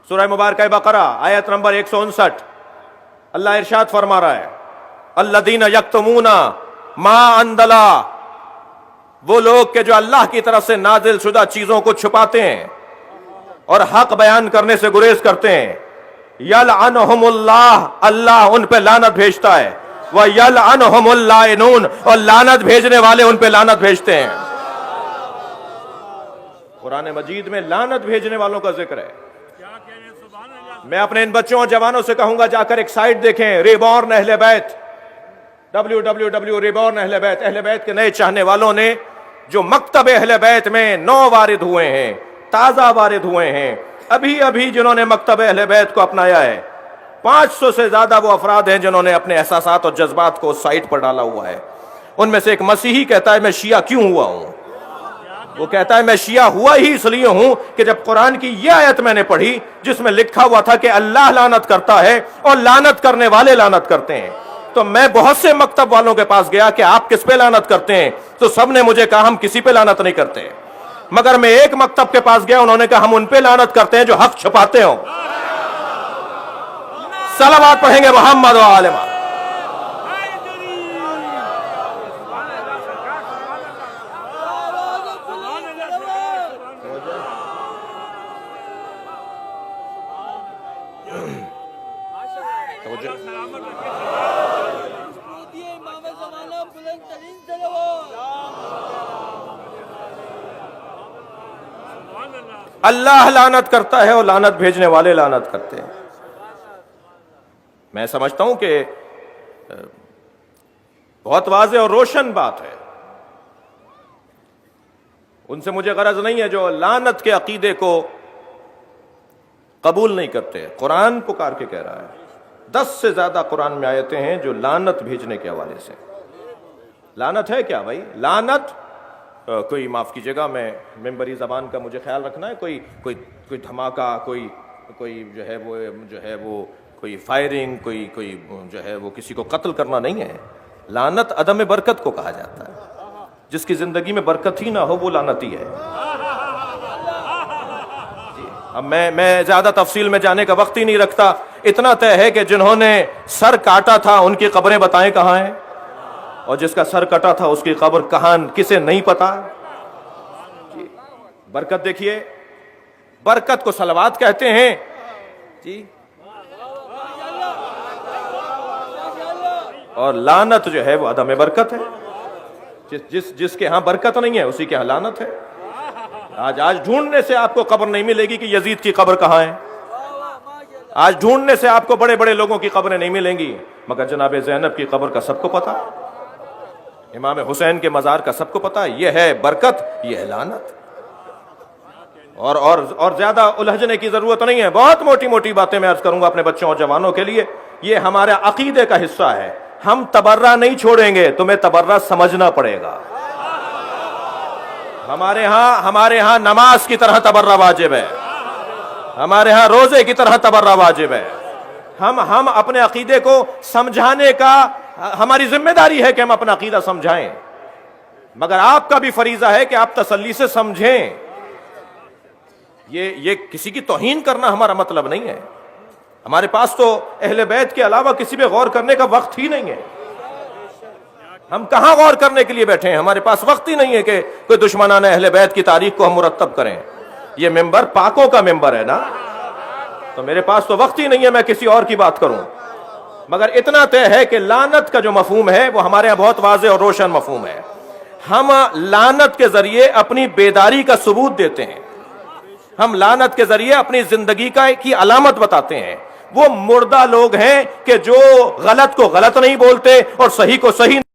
سورہ مبارکہ بقرہ آیت نمبر 159 اللہ ارشاد فرما رہا ہے الذین یکتمون ما انزل، وہ لوگ کہ جو اللہ کی طرف سے نازل شدہ چیزوں کو چھپاتے ہیں اور حق بیان کرنے سے گریز کرتے ہیں، یلعنہم اللہ، اللہ ان پہ لعنت بھیجتا ہے، وَيَلْعَنُهُمُ اللَّاعِنُونَ، اور لعنت بھیجنے والے ان پہ لعنت بھیجتے ہیں۔ قرآن مجید میں لعنت بھیجنے والوں کا ذکر ہے۔ میں اپنے ان بچوں اور جوانوں سے کہوں گا جا کر ایک سائٹ دیکھیں، ریبورن اہل بیت، www.reborn اہل بیت، اہل بیت کے نئے چاہنے والوں نے جو مکتب اہل بیت میں نو وارد ہوئے ہیں، تازہ وارد ہوئے ہیں، ابھی جنہوں نے مکتب اہل بیت کو اپنایا ہے، 500 سے زیادہ وہ افراد ہیں جنہوں نے اپنے احساسات اور جذبات کو اس سائٹ پر ڈالا ہوا ہے۔ ان میں سے ایک مسیحی کہتا ہے میں شیعہ کیوں ہوا ہوں؟ وہ کہتا ہے میں شیعہ ہوا ہی اس لیے ہوں کہ جب قرآن کی یہ آیت میں نے پڑھی جس میں لکھا ہوا تھا کہ اللہ لعنت کرتا ہے اور لعنت کرنے والے لعنت کرتے ہیں، تو میں بہت سے مکتب والوں کے پاس گیا کہ آپ کس پہ لعنت کرتے ہیں، تو سب نے مجھے کہا ہم کسی پہ لعنت نہیں کرتے، مگر میں ایک مکتب کے پاس گیا، انہوں نے کہا ہم ان پہ لعنت کرتے ہیں جو حق چھپاتے ہوں۔ صلوات پڑھیں گے محمد و آل محمد۔ اللہ لعنت کرتا ہے اور لعنت بھیجنے والے لعنت کرتے ہیں۔ میں سمجھتا ہوں کہ بہت واضح اور روشن بات ہے، ان سے مجھے غرض نہیں ہے جو لعنت کے عقیدے کو قبول نہیں کرتے۔ قرآن پکار کے کہہ رہا ہے، 10 سے زیادہ قرآن میں آیتیں ہیں جو لعنت بھیجنے کے حوالے سے۔ لعنت ہے کیا بھائی؟ لعنت کوئی، معاف کیجیے گا میں ممبری زبان کا مجھے خیال رکھنا ہے، کوئی دھماکہ، کوئی جو ہے وہ کوئی فائرنگ، کوئی جو ہے وہ کسی کو قتل کرنا نہیں ہے۔ لعنت عدم برکت کو کہا جاتا ہے، جس کی زندگی میں برکت ہی نہ ہو وہ لعنتی ہے۔ اب میں زیادہ تفصیل میں جانے کا وقت ہی نہیں رکھتا، اتنا طے ہے کہ جنہوں نے سر کاٹا تھا ان کی قبریں بتائیں کہاں ہیں، اور جس کا سر کٹا تھا اس کی قبر کہاں، کسے نہیں پتا۔ برکت دیکھیے، برکت کو صلوات کہتے ہیں جی، اور لعنت جو ہے وہ عدم برکت ہے۔ جس کے ہاں برکت نہیں ہے اسی کے ہاں لعنت ہے۔ آج ڈھونڈنے سے آپ کو قبر نہیں ملے گی کہ یزید کی قبر کہاں ہے، آج ڈھونڈنے سے آپ کو بڑے بڑے لوگوں کی قبریں نہیں ملیں گی، مگر جناب زینب کی قبر کا سب کو پتا، امام حسین کے مزار کا سب کو پتا۔ یہ ہے برکت، یہ ہے لعنت۔ اور زیادہ الجھنے کی ضرورت نہیں ہے، بہت موٹی موٹی باتیں میں عرض کروں گا اپنے بچوں اور جوانوں کے لیے۔ یہ ہمارے عقیدے کا حصہ ہے، ہم تبرہ نہیں چھوڑیں گے، تمہیں تبرہ سمجھنا پڑے گا۔ ہمارے ہاں نماز کی طرح تبرہ واجب ہے، ہمارے ہاں روزے کی طرح تبرہ واجب ہے۔ ہم اپنے عقیدے کو سمجھانے کا، ہماری ذمہ داری ہے کہ ہم اپنا عقیدہ سمجھائیں، مگر آپ کا بھی فریضہ ہے کہ آپ تسلی سے سمجھیں۔ یہ کسی کی توہین کرنا ہمارا مطلب نہیں ہے۔ ہمارے پاس تو اہل بیت کے علاوہ کسی پہ غور کرنے کا وقت ہی نہیں ہے۔ ہم کہاں غور کرنے کے لیے بیٹھے ہیں؟ ہمارے پاس وقت ہی نہیں ہے کہ کوئی دشمنان اہل بیت کی تاریخ کو ہم مرتب کریں۔ یہ ممبر پاکوں کا ممبر ہے نا، تو میرے پاس تو وقت ہی نہیں ہے میں کسی اور کی بات کروں۔ مگر اتنا طے ہے کہ لعنت کا جو مفہوم ہے وہ ہمارے یہاں بہت واضح اور روشن مفہوم ہے۔ ہم لعنت کے ذریعے اپنی بیداری کا ثبوت دیتے ہیں، ہم لعنت کے ذریعے اپنی زندگی کی علامت بتاتے ہیں۔ وہ مردہ لوگ ہیں کہ جو غلط کو غلط نہیں بولتے اور صحیح کو صحیح